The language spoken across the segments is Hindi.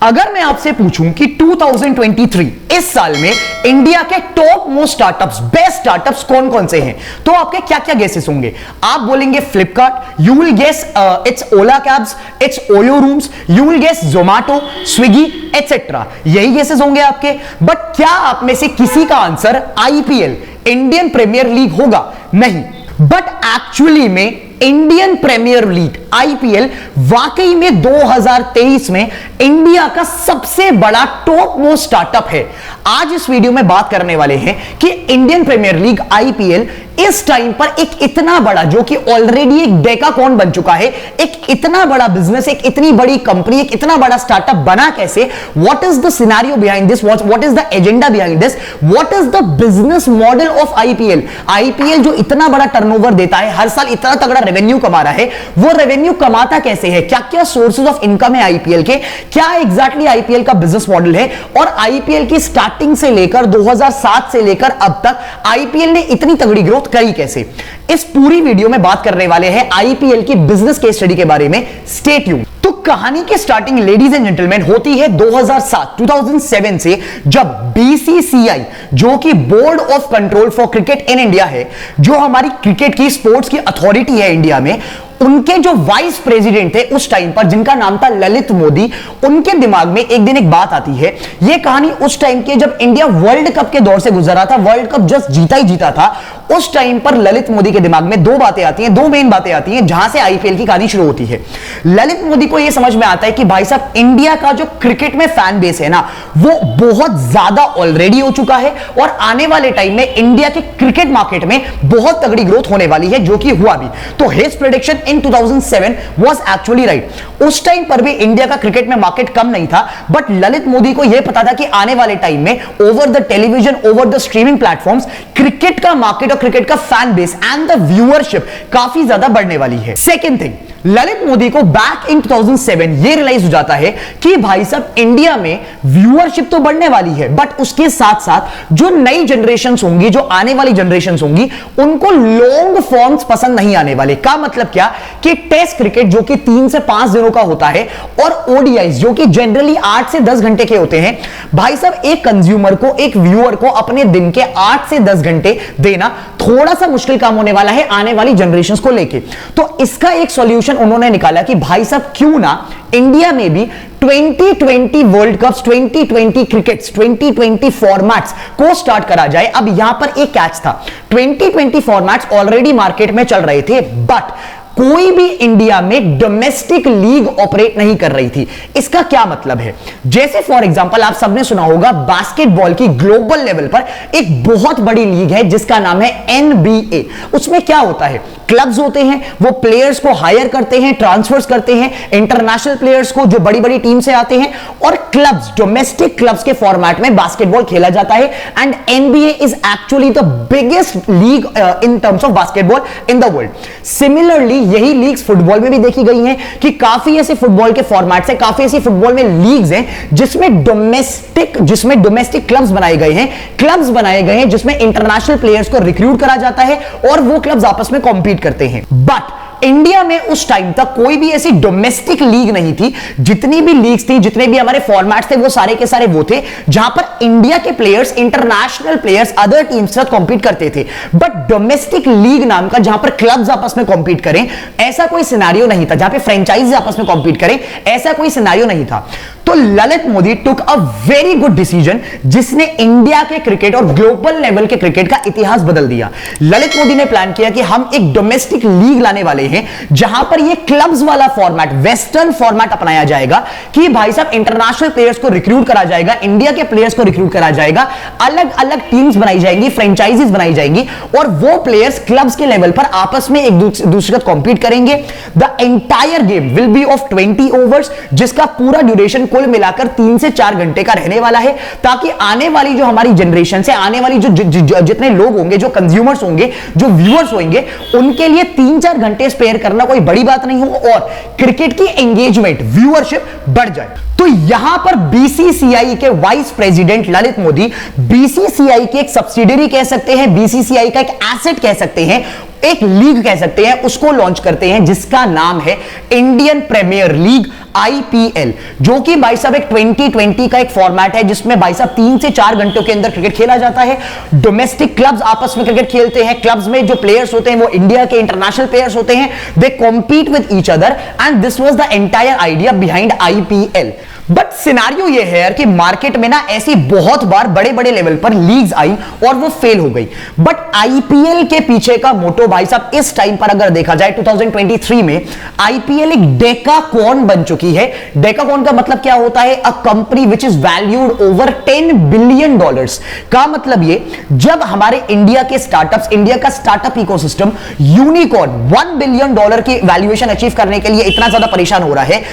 अगर मैं आपसे पूछूं कि 2023 इस साल में इंडिया के top most startups, best startups कौन कौन से हैं, तो आपके क्या क्या गेसेस होंगे? आप बोलेंगे Flipkart, you will guess it's Ola cabs, it's OYO rooms, you will guess Zomato, Swiggy etcetera, यही गेसेस होंगे आपके। बट क्या आप में से किसी का answer IPL, Indian Premier League होगा? नहीं। बट एक्चुअली में इंडियन प्रीमियर लीग आईपीएल वाकई में 2023 में इंडिया का सबसे बड़ा टॉप मोस्ट स्टार्टअप है। आज इस वीडियो में बात करने वाले हैं कि इंडियन प्रीमियर लीग आईपीएल इस टाइम पर एक इतना बड़ा, जो कि ऑलरेडी एक डेकाकॉन बन चुका है, एक इतना बड़ा बिजनेस, एक इतनी बड़ी कंपनी, एक इतना बड़ा स्टार्टअप बना कैसे? What is the scenario behind this? What is the agenda behind this? What is the business model of IPL? IPL जो इतना बड़ा टर्नओवर देता है, हर साल इतना तगड़ा रेवेन्यू कमा रहा है, वो रेवेन्यू कमाता कैसे है? क्या क्या सोर्सेज ऑफ इनकम है आईपीएल के? क्या एग्जैक्टली आईपीएल का बिजनेस मॉडल है? और आईपीएल की स्टार्टिंग से लेकर 2007 से लेकर अब तक आईपीएल ने इतनी तगड़ी ग्रोथ करी कैसे? इस पूरी वीडियो में बात करने वाले हैं आईपीएल की बिजनेस केस स्टडी के बारे में। Stay tuned. तो कहानी की स्टार्टिंग लेडीज एंड जेंटलमैन होती है 2007 से, जब बीसीसीआई, जो कि board of control for cricket in India है, जो हमारी क्रिकेट की स्पोर्ट्स की अथॉरिटी है इंडिया में, उनके जो वाइस प्रेसिडेंट थे उस टाइम पर, जिनका नाम था ललित मोदी, उनके दिमाग में एक दिन एक बात आती है। यह कहानी उस टाइम के, जब इंडिया वर्ल्ड कप के दौर से गुजर रहा था, वर्ल्ड कप जस्ट जीता ही जीता था, उस टाइम पर ललित मोदी के दिमाग में दो बातें आती हैं, दो मेन बातें आती हैं, जहां से आईपीएल की कहानी शुरू होती है। ललित मोदी को यह समझ में आता है कि भाई साहब, इंडिया का जो क्रिकेट में फैन बेस है ना, वो बहुत ज्यादा ऑलरेडी हो चुका है, और आने वाले टाइम में इंडिया के क्रिकेट मार्केट में बहुत तगड़ी ग्रोथ होने वाली है, जो कि हुआ भी। तो his prediction in 2007 was actually right। उस टाइम पर भी इंडिया का क्रिकेट में मार्केट कम नहीं था, बट ललित मोदी को यह पता था कि आने वाले टाइम में over the television, over the streaming platforms, cricket का मार्केट और क्रिकेट का fan base and the viewership काफी ज्यादा बढ़ने वाली है। सेकेंड थिंग, ललित मोदी को बैक इन 2007 ये रियलाइज हो जाता है कि भाई साहब, इंडिया में व्यूअरशिप तो बढ़ने वाली है, बट उसके साथ साथ जो नई जनरेशंस होंगी, जो आने वाली जनरेशंस होंगी, उनको लॉन्ग फॉर्म्स पसंद नहीं आने वाले। का मतलब क्या कि टेस्ट क्रिकेट, जो कि 3 से 5 दिनों का होता है, और ओडीआईज, जो कि जनरली 8 से 10 घंटे के होते हैं, भाई साहब, एक कंज्यूमर को, एक व्यूअर को अपने दिन के 8 से 10 घंटे देना थोड़ा सा मुश्किल काम होने वाला है आने वाली जनरेशंस को लेके। तो इसका एक सॉल्यूशन उन्होंने निकाला कि भाई साहब, क्यों ना इंडिया में भी 2020 वर्ल्ड कप्स, 2020 क्रिकेट्स, 2020 फॉर्मेट्स को स्टार्ट करा जाए। अब यहां पर एक कैच था, 2020 फॉर्मेट्स ऑलरेडी मार्केट में चल रहे थे, बट कोई भी इंडिया में डोमेस्टिक लीग ऑपरेट नहीं कर रही थी। इसका क्या मतलब है? जैसे फॉर एग्जांपल, आप सबने सुना होगा, बास्केटबॉल की ग्लोबल लेवल पर एक बहुत बड़ी लीग है जिसका नाम है एनबीए। उसमें क्या होता है? क्लब्स होते हैं, वो प्लेयर्स को हायर करते हैं, ट्रांसफर्स करते हैं, इंटरनेशनल प्लेयर्स को जो बड़ी बड़ी टीम से आते हैं, और क्लब्स, डोमेस्टिक क्लब्स के फॉर्मेट में बास्केटबॉल खेला जाता है। And NBA is actually the biggest league in terms of basketball in the world. Similarly यही लीग्स फुटबॉल में भी देखी गई हैं कि काफी ऐसे फुटबॉल के फॉर्मेट्स हैं, काफी ऐसी फुटबॉल में लीग्स हैं जिसमें डोमेस्टिक क्लब्स बनाए गए हैं, जिसमें इंटरनेशनल प्लेयर्स को रिक्रूट करा जाता है, और वो क्लब्स आपस में कॉम्पीट करते हैं। बट इंडिया में उस टाइम तक कोई भी ऐसी डोमेस्टिक लीग नहीं थी। जितनी भी लीग्स थी, जितने भी हमारे फॉर्मेट्स थे, वो सारे के सारे वो थे जहां पर इंडिया के players, international players other teams से कॉम्पीट करते थे। बट डोमेस्टिक लीग नाम का, जहां पर क्लब्स आपस में कॉम्पीट करें, ऐसा कोई सिनेरियो नहीं था। जहां पे फ्रेंचाइज आपस में कॉम्पीट करें, ऐसा कोई सिनेरियो नहीं था। तो ललित मोदी टुक अ वेरी गुड डिसीजन, जिसने इंडिया के क्रिकेट और ग्लोबल लेवल के क्रिकेट का इतिहास बदल दिया। ललित मोदी ने प्लान किया कि हम एक डोमेस्टिक लीग लाने वाले हैं, जहां पर ये क्लब्स वाला फॉर्मेट, वेस्टर्न फॉर्मेट अपनाया जाएगा, कि भाई साहब, इंटरनेशनल प्लेयर्स को रिक्रूट करा जाएगा, इंडिया के प्लेयर्स को रिक्रूट करा जाएगा, अलग अलग टीम्स बनाई जाएंगी, फ्रेंचाइजीज बनाई जाएंगी, और वो प्लेयर्स क्लब्स के लेवल पर आपस में एक दूसरे का कॉम्पीट करेंगे। The entire game will be of 20 overs, जिसका पूरा ड्यूरेशन कुल मिलाकर 3 से 4 घंटे का रहने वाला है, ताकि आने वाली जो हमारी जनरेशन से, आने वाली जितने लोग होंगे, जो कंज्यूमर्स होंगे, जो व्यूअर्स होंगे, उनके लिए 3-4 घंटे स्पेयर करना कोई बड़ी बात नहीं हो, और क्रिकेट की एंगेजमेंट, व्यूअरशिप बढ़ जाए। तो यहां पर बीसीसीआई के vice president Lalit Modi, BCCI की एक सब्सिडियरी कह सकते हैं, बीसीसीआई का एक एसेट कह सकते हैं, एक लीग कह सकते हैं, उसको लॉन्च करते हैं जिसका नाम है इंडियन प्रीमियर लीग आईपीएल, जो कि भाई साहब एक 2020 का एक फॉर्मेट है जिसमें भाई साहब 3 से 4 घंटों के अंदर क्रिकेट खेला जाता है। डोमेस्टिक क्लब्स आपस में क्रिकेट खेलते हैं, क्लब्स में जो प्लेयर्स होते हैं वो इंडिया के इंटरनेशनल प्लेयर्स होते हैं, they compete with each other and this was the entire idea behind IPL. But scenario ये है कि मार्केट में ना ऐसी बहुत बार बड़े बड़े लेवल पर लीग्स आई और वो फेल हो गई। बट आईपीएल के पीछे का मोटो भाई साहब इस टाइम पर अगर देखा जाए 2023 में आईपीएल एक डेकाकॉन बन चुकी है। डेकाकॉन का मतलब क्या होता है? A company which is valued over $10 billion का मतलब ये, जब हमारे इंडिया के स्टार्टअप्स, इंडिया का स्टार्टअप इकोसिस्टम यूनिकॉर्न $1 बिलियन की वैल्यूएशन अचीव करने के लिए इतना ज्यादा परेशान हो रहा है,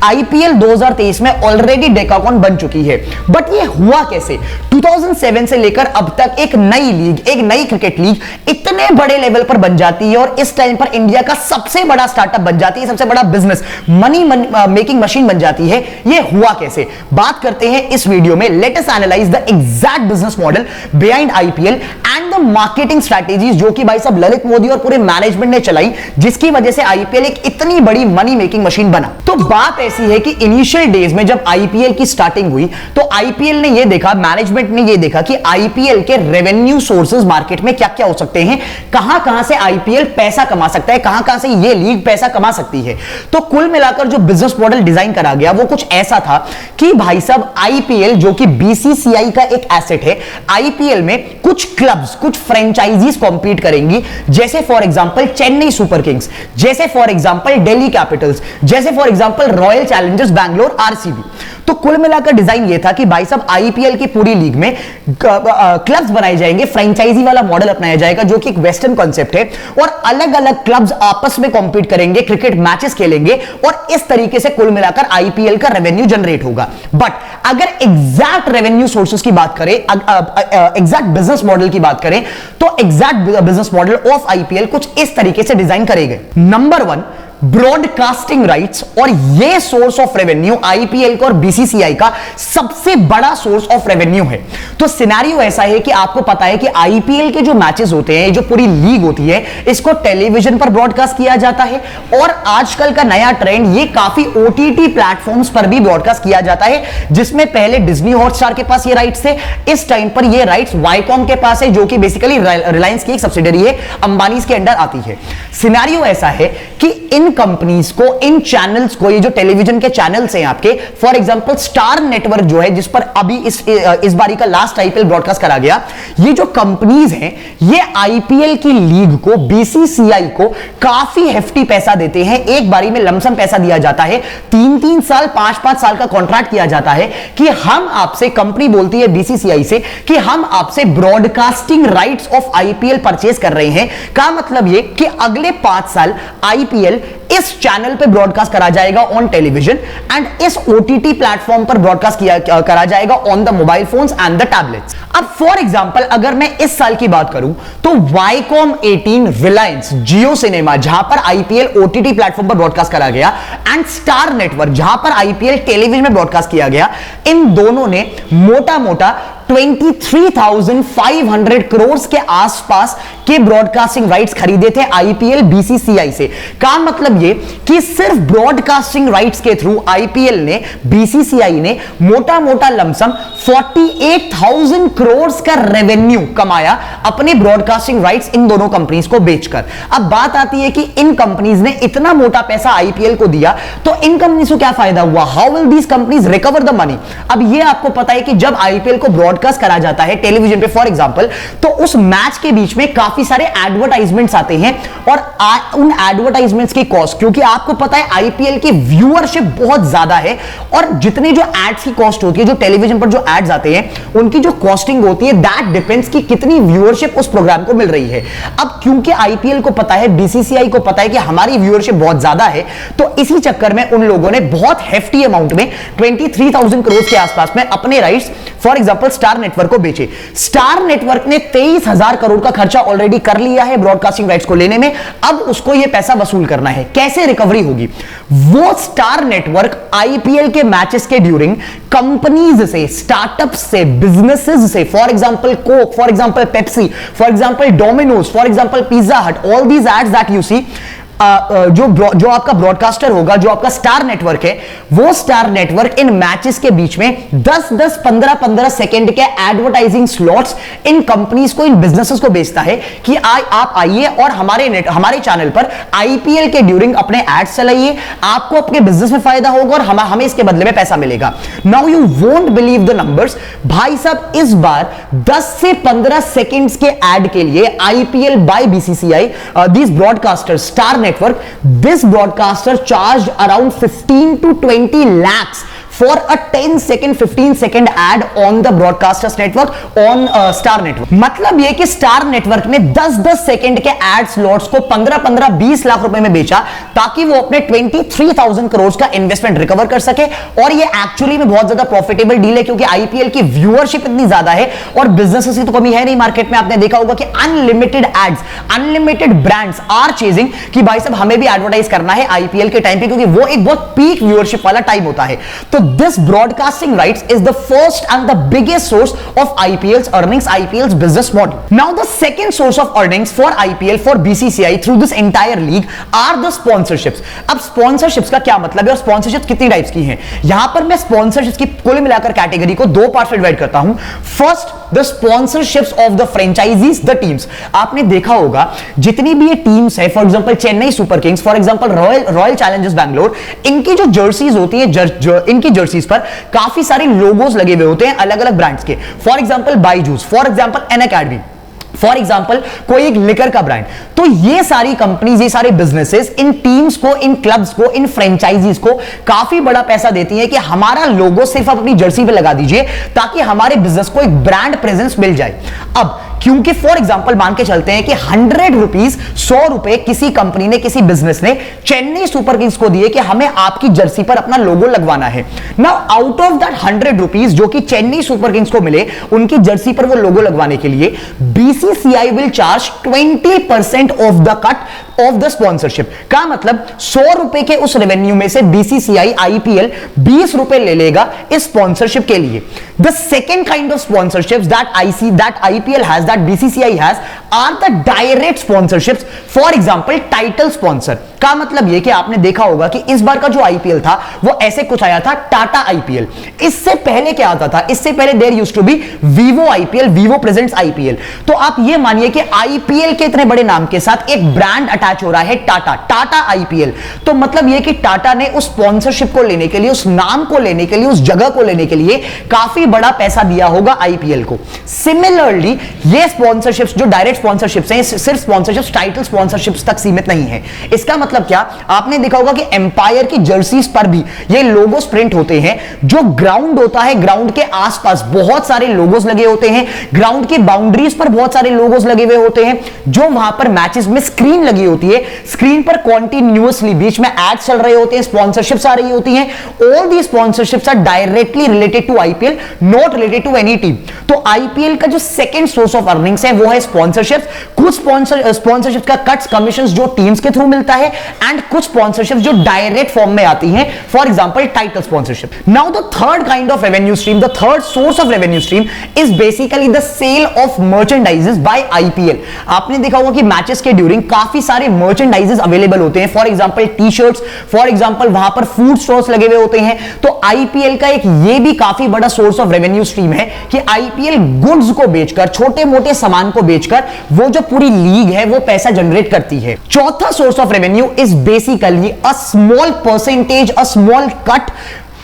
आईपीएल 2023 में ऑलरेडी डेकाकॉन बन चुकी है। बट ये हुआ कैसे? 2007 से लेकर अब तक एक नई लीग, एक नई क्रिकेट लीग इतने बड़े लेवल पर बन जाती है और इस टाइम पर इंडिया का सबसे बड़ा स्टार्टअप बन जाती है, सबसे बड़ा बिजनेस, मनी मेकिंग मशीन बन जाती है। ये हुआ कैसे? बात करते हैं इस वीडियो में। Let us analyse the exact business model behind IPL and the marketing strategies जो कि भाई साहब ललित मोदी और पूरे मैनेजमेंट ने चलाई, जिसकी वजह से आईपीएल एक इतनी बड़ी मनी मेकिंग मशीन बना। तो बात ऐसी है कि इनिशियल डेज में जब आईपीएल की स्टार्टिंग हुई तो आईपीएल ने यह देखा, मैनेजमेंट ने यह देखा कि आईपीएल के रेवेन्यू सोर्सेज मार्केट में क्या क्या हो सकते हैं, कहां कहां से आईपीएल पैसा कमा सकता है, कहां कहां से यह लीग पैसा कमा सकती है। तो कुल मिलाकर जो बिजनेस मॉडल डिजाइन करा गया वो कुछ ऐसा था कि भाई साहब आईपीएल जो कि बीसीसीआई का एक एसेट है, आईपीएल में कुछ क्लब्स, कुछ फ्रेंचाइजीज कॉम्पीट करेंगी, जैसे for example Chennai super Kings, जैसे फॉर एग्जांपल दिल्ली कैपिटल्स, जैसे for example royal Challengers Bangalore RCB. तो कुल मिलाकर डिजाइन ये था कि भाई साहब आईपीएल की पूरी लीग में क्लब्स बनाए जाएंगे, फ्रेंचाइजी वाला मॉडल अपनाया जाएगा जो कि एक वेस्टर्न कॉन्सेप्ट है, और अलग अलग क्लब्स आपस में कॉम्पीट करेंगे, क्रिकेट मैचेस खेलेंगे और इस तरीके से कुल मिलाकर आईपीएल का रेवेन्यू जनरेट होगा। बट अगर एग्जैक्ट रेवेन्यू सोर्सेस की बात करें, एग्जैक्ट बिजनेस मॉडल की बात करें, तो exact business model of IPL कुछ इस तरीके से डिजाइन करे गए। नंबर 1, ब्रॉडकास्टिंग राइट्स, और यह सोर्स ऑफ रेवेन्यू आईपीएल का और बीसीसीआई का सबसे बड़ा सोर्स ऑफ रेवेन्यू है। तो सिनेरियो ऐसा है कि आपको पता है कि आईपीएल के जो मैचेस होते हैं, जो पूरी लीग होती है, इसको टेलीविजन पर ब्रॉडकास्ट किया जाता है और आजकल का नया ट्रेंड ये काफी ओटीटी प्लेटफॉर्म्स पर भी ब्रॉडकास्ट किया जाता है, जिसमें पहले डिज्नी हॉटस्टार के पास ये राइट्स थे, इस टाइम पर ये राइट्स वाईकॉम के पास है, जो कि बेसिकली रिलायंस की एक सब्सिडरी है, अंबानी के अंडर आती है। सिनेरियो ऐसा है कि इन कंपनीज को, इन चैनल्स को, ये जो टेलीविजन के चैनल्स हैं आपके, फॉर एग्जांपल स्टार नेटवर्क जो है, जिस पर अभी इस बारी का लास्ट आईपीएल ब्रॉडकास्ट करा गया, ये जो कंपनीज हैं ये आईपीएल की लीग को, बीसीसीआई को काफी हेफ्टी पैसा देते हैं। एक बारी में लमसम पैसा दिया जाता है, 3-3 साल, 5-5 साल का कॉन्ट्रैक्ट किया जाता है कि हम आपसे, कंपनी बोलती है बीसीसीआई से कि हम आपसे broadcasting rights of IPL purchase कर रहे हैं। का मतलब ये कि अगले 5 साल आईपीएल इस चैनल पे ब्रॉडकास्ट करा जाएगा ऑन टेलीविजन एंड इस ओटीटी प्लेटफॉर्म पर ब्रॉडकास्ट करा जाएगा on the mobile phones and the tablets. अब फॉर एग्जांपल अगर मैं इस साल की बात करूं तो वाईकॉम 18, रिलायंस, जियो सिनेमा जहां पर आईपीएल ओटीटी प्लेटफॉर्म पर ब्रॉडकास्ट करा गया, एंड स्टार नेटवर्क जहां पर आईपीएल टेलीविजन में ब्रॉडकास्ट किया गया, इन दोनों ने मोटा मोटा 23,500 करोड़ के आसपास के ब्रॉडकास्टिंग राइट्स खरीदे थे आईपीएल बीसीसीआई से। का मतलब ये कि सिर्फ ब्रॉडकास्टिंग राइट्स के थ्रू आईपीएल ने, बीसीसीआई ने मोटा मोटा लमसम 48,000 करोड़ का रेवेन्यू कमाया अपने ब्रॉडकास्टिंग राइट्स इन दोनों कंपनीज को बेचकर। अब बात आती है कि इन कंपनीज ने इतना मोटा पैसा आईपीएल को दिया तो इन कंपनीज को क्या फायदा हुआ? How will these companies recover the money? अब ये आपको पता है कि जब आईपीएल को ब्रॉडकास्ट करा जाता है टेलीविजन पे फॉर एग्जांपल, तो उस मैच के बीच में काफी सारे एडवर्टाइजमेंट्स आते हैं और उन एडवर्टाइजमेंट्स की कॉस्ट, क्योंकि आपको पता है आईपीएल की व्यूअरशिप बहुत ज्यादा है और जितने जो एड्स की कॉस्ट होती है, जो टेलीविजन पर जो एड्स आते हैं उनकी जो कॉस्टिंग होती है, दैट डिपेंड्स कि कितनी व्यूअरशिप उस प्रोग्राम को मिल रही है। अब क्योंकि आईपीएल को पता है, बीसीसीआई को पता है कि हमारी व्यूअरशिप बहुत ज्यादा है, तो इसी चक्कर में उन लोगों ने बहुत हेफ्टी अमाउंट में 23,000 करोड़ के आसपास में अपने rights for example star network को बेचे। स्टार नेटवर्क ने 23,000 करोड़ का खर्चा ऑलरेडी कर लिया है ब्रॉडकास्टिंग राइट्स को लेने में। अब उसको यह पैसा वसूल करना है। कैसे रिकवरी होगी? वो स्टार नेटवर्क आईपीएल के मैचेस के ड्यूरिंग कंपनीज से, स्टार्टअप्स से, बिजनेसेस से, for example Coke, for example Pepsi, for example Domino's, for example Pizza Hut, all these ads that you see, जो आपका ब्रॉडकास्टर होगा, जो आपका स्टार नेटवर्क है, वो स्टार नेटवर्क इन मैचेस के बीच में 10-10, 15-15 सेकंड के एडवर्टाइजिंग स्लॉट्स इन कंपनीज को, इन बिजनेसेस को बेचता है कि आप आइए और हमारे चैनल पर आईपीएल के ड्यूरिंग अपने एड्स चलाइए, आपको अपने बिजनेस में फायदा होगा और हमें इसके बदले में पैसा मिलेगा। Now you won't believe the numbers भाई साहब, इस बार 10 से 15 सेकंड्स के एड के लिए IPL by BCCI, this broadcaster Star network, this broadcaster charge around 15 to 20 lakhs for a 10-second, 15-second ad on the broadcasters network on Star Network। मतलब ये कि स्टार नेटवर्क ने 10-10 सेकंड के एड स्लॉट्स को 15-15, 20 लाख रुपए में बेचा ताकि वो अपने 23,000 करोड़ का इन्वेस्टमेंट रिकवर कर सके। और ये एक्चुअली में बहुत ज्यादा प्रॉफिटेबल डील है क्योंकि आईपीएल की व्यूअरशिप इतनी ज्यादा है और बिजनेसेस की तो कमी है नहीं मार्केट में। आपने देखा होगा कि unlimited ads, unlimited brands are chasing कि भाई साहब हमें भी एडवर्टाइज करना है आईपीएल के टाइम पे, क्योंकि वो एक बहुत पीक व्यूअरशिप वाला टाइम होता है। तो this broadcasting rights is the first and the biggest source of IPL's earnings, IPL's business model. Now the second source of earnings for IPL, for BCCI through this entire league are the sponsorships। अब sponsorships का क्या मतलब है और sponsorships कितनी टाइप्स की हैं? यहां पर मैं sponsorships की कुल मिलाकर कैटेगरी को दो पार्ट में डिवाइड करता हूं। First, the sponsorships of the franchisees, the teams। आपने देखा होगा जितनी भी ये टीम्स है, for example Chennai super Kings, for example royal Challengers Bangalore, इनकी जो जर्सीज होती है, इनकी जर्सीज पर काफी सारे लोगोस लगे हुए होते हैं अलग अलग ब्रांड्स के। For example Byju's, for example Unacademy, for example कोई एक लिकर का ब्रांड। तो ये सारी कंपनीज, ये सारे बिजनेसेस इन टीम्स को, इन क्लब्स को, इन फ्रेंचाइजीज को काफी बड़ा पैसा देती है कि हमारा लोगो सिर्फ आप अपनी जर्सी पे लगा दीजिए ताकि हमारे बिजनेस को एक ब्रांड प्रेजेंस मिल जाए। अब क्योंकि फॉर एग्जांपल मान के चलते हैं कि 100 रुपीज, 100 रुपए किसी कंपनी ने, किसी बिजनेस ने चेन्नई सुपर किंग्स को दिए कि हमें आपकी जर्सी पर अपना लोगो लगवाना है। Now out of that 100 rupees जो कि चेन्नई सुपर किंग्स को मिले उनकी जर्सी पर वो लोगो लगवाने के लिए, BCCI will charge 20% of the cut off the sponsorship. का मतलब 100 रुपए के उस रेवेन्यू में से बीसीसीआई, आईपीएल 20 रुपए ले लेगा इस स्पॉन्सरशिप के लिए। The second kind of sponsorships that IPL has, that BCCI has, are the direct sponsorships। for example title sponsor. का मतलब ये कि आपने देखा होगा कि इस बार का जो आईपीएल था वो ऐसे कुछ आया था, टाटा आईपीएल। इससे पहले क्या आता था? इससे पहले there used to be Vivo IPL, Vivo presents IPL. तो आप ये मानिए कि आईपीएल के इतने बड़े नाम के साथ एक ब्रांड अटैच हो रहा है, टाटा आईपीएल। तो मतलब ये कि टाटा ने उस स्पॉन्सरशिप को लेने के लिए, उस नाम को लेने के लिए, उस जगह को लेने के लिए काफी बड़ा पैसा दिया होगा आईपीएल को। सिमिलरली ये स्पॉन्सरशिप्स, जो डायरेक्ट स्पॉन्सरशिप्स हैं, सिर्फ स्पॉन्सरशिप्स, टाइटल स्पॉन्सरशिप्स तक सीमित नहीं है। इसका मतलब क्या? आपने देखा होगा कि एम्पायर की जर्सीज पर भी ये लोगोस प्रिंट होते हैं। जो ग्राउंड होता है, ग्राउंड के आसपास बहुत सारे लोगोस लगे होते हैं, ग्राउंड की बाउंड्रीज पर बहुत सारे लोगोस लगे हुए होते हैं। जो वहां पर मैचेस में स्क्रीन लगी होती है, स्क्रीन पर कॉन्टिन्यूअसली बीच में एड्स चल रहे होते हैं, स्पॉन्सरशिप्स आ रही होती हैं। All the sponsorships are directly related to IPL, not related to any team. तो आईपीएल का जो सेकंड सोर्स ऑफ अर्निंग्स है वो है स्पॉन्सरशिप्स। कुछ स्पॉन्सरशिप का कट्स, कमीशंस जो टीम्स के थ्रू मिलता है, एंड कुछ स्पॉन्सरशिप जो डायरेक्ट फॉर्म में आती हैं, for example title sponsorship. Now the third kind of revenue stream, the third source of revenue stream is basically the sale of merchandises by IPL. आपने देखा होगा कि मैचेस के ड्यूरिंग काफी सारे मर्चेंडाइजेस अवेलेबल होते हैं, for example T shirts, for example वहां पर फूड स्टॉल्स लगे हुए होते हैं। तो आईपीएल का एक ये भी काफी बड़ा सोर्स ऑफ रेवेन्यू स्ट्रीम है कि आईपीएल गुड्स को बेचकर, छोटे मोटे सामान को बेचकर वो जो पूरी लीग है वो पैसा जनरेट करती है। चौथा source of revenue is basically a small percentage, a small cut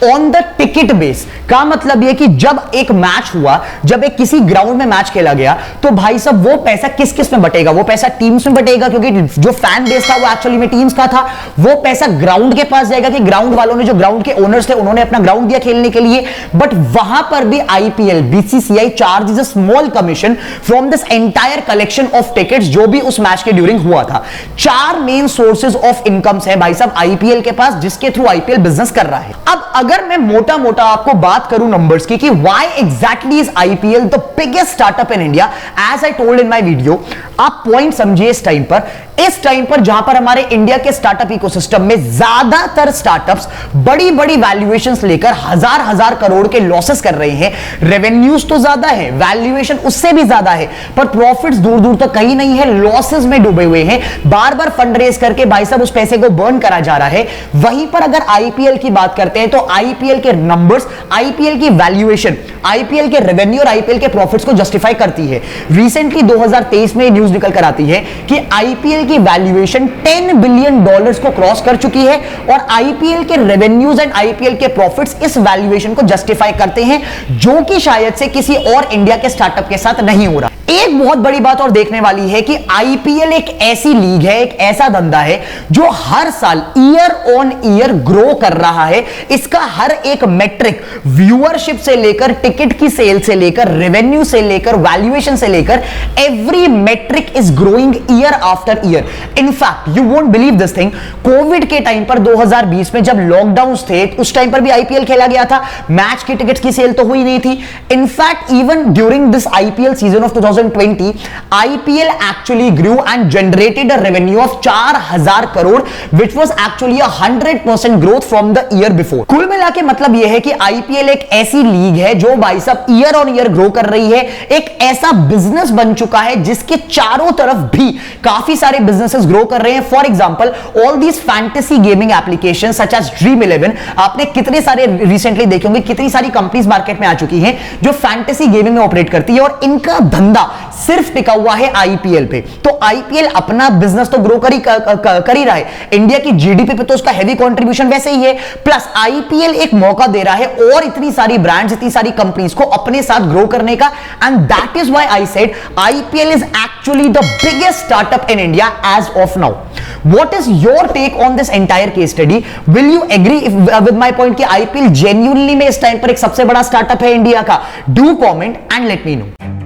on the ticket base. का मतलब यह कि जब एक मैच हुआ, जब एक किसी ग्राउंड में मैच खेला गया, तो भाई साहब वो पैसा किस किस में बटेगा? वो पैसा टीम्स में बटेगा क्योंकि जो फैन बेस था वो एक्चुअली में टीम्स का था। वो पैसा ग्राउंड के पास जाएगा कि ग्राउंड वालों ने, जो ग्राउंड के ओनर्स थे, उन्होंने अपना ग्राउंड दिया खेलने के लिए। बट वहां पर भी IPL, BCCI charges a small commission from this entire collection of tickets जो भी उस मैच के ड्यूरिंग हुआ था। 4 मेन सोर्सेज ऑफ इनकम्स है भाई साहब आईपीएल के पास, जिसके थ्रू आईपीएल बिजनेस कर रहा है। अब अगर अगर मैं मोटा मोटा आपको बात करूं नंबर्स की कि why exactly is IPL the biggest startup in India, as I told in my video, आप पॉइंट समझिए इस टाइम पर जहां पर हमारे इंडिया के स्टार्टअप इकोसिस्टम में ज्यादातर स्टार्टअप्स बड़ी बड़ी वैल्यूएशंस लेकर हजार करोड़ के लॉसेस कर रहे हैं। रेवेन्यूज तो ज्यादा है, वैल्यूएशन उससे भी ज्यादा है, पर प्रॉफिट्स दूर दूर तक कहीं नहीं है, लॉसेस में डूबे हुए हैं। बार बार फंड रेज करके भाई साहब उस पैसे को बर्न करा जा रहा है। वहीं पर अगर आईपीएल की बात करते हैं तो आईपीएल के नंबर्स, आईपीएल की वैल्यूएशन, आईपीएल के रेवेन्यू और आईपीएल के प्रॉफिट्स को जस्टिफाई करती है। रिसेंटली 2023 में न्यूज निकल कर आती है कि आईपीएल की वैल्यूएशन $10 बिलियन को क्रॉस कर चुकी है और आईपीएल के रेवेन्यूज एंड आईपीएल के प्रॉफिट्स इस वैल्यूएशन को जस्टिफाई करते हैं, जो कि शायद से किसी और इंडिया के स्टार्टअप के साथ नहीं हो रहा। एक बहुत बड़ी बात और देखने वाली है कि आईपीएल एक ऐसी लीग है, एक ऐसा धंधा है जो हर साल ईयर ऑन ईयर ग्रो कर रहा है। इसका हर एक मेट्रिक, व्यूअरशिप से लेकर टिकट की सेल से लेकर रेवेन्यू से लेकर वैल्यूएशन से लेकर, every metric is growing year after year. In fact you won't believe this thing, covid के टाइम पर 2020 में जब लॉकडाउन थे उस टाइम पर भी आईपीएल खेला गया था, मैच की टिकट्स की सेल तो हुई नहीं थी। In fact even during this IPL season of 2020, IPL actually grew and generated a revenue of 4000 crore, which was actually a 100% growth from the year before। कुल मिला के मतलब यह है कि IPL एक ऐसी लीग है जो भाई साहब ईयर ऑन ईयर ग्रो कर रही है, एक ऐसा बिजनेस बन चुका है जिसके चारों तरफ भी काफी सारे बिजनेसेस ग्रो कर रहे हैं। For example all these fantasy gaming application such as Dream 11, आपने कितने सारे रिसेंटली देखे होंगे, कितनी सारी कंपनीज मार्केट में आ चुकी हैं जो फैंटेसी गेमिंग में ऑपरेट करती है और इनका धंधा सिर्फ टिका हुआ है आईपीएल पे। तो आईपीएल अपना बिजनेस तो ग्रो कर ही रहा है, इंडिया की जीडीपी पे तो उसका हैवी कंट्रीब्यूशन वैसे ही है, प्लस आईपीएल एक मौका दे रहा है और इतनी सारी ब्रांड्स, इतनी सारी कंपनीज को अपने साथ ग्रो करने का। And that is why I said IPL is actually the biggest startup in India as of now. What is your take on this entire case study? Will you agree with my point कि आईपीएल genuinely में इस टाइम पर एक सबसे बड़ा स्टार्टअप है इंडिया का? Do comment and let me know.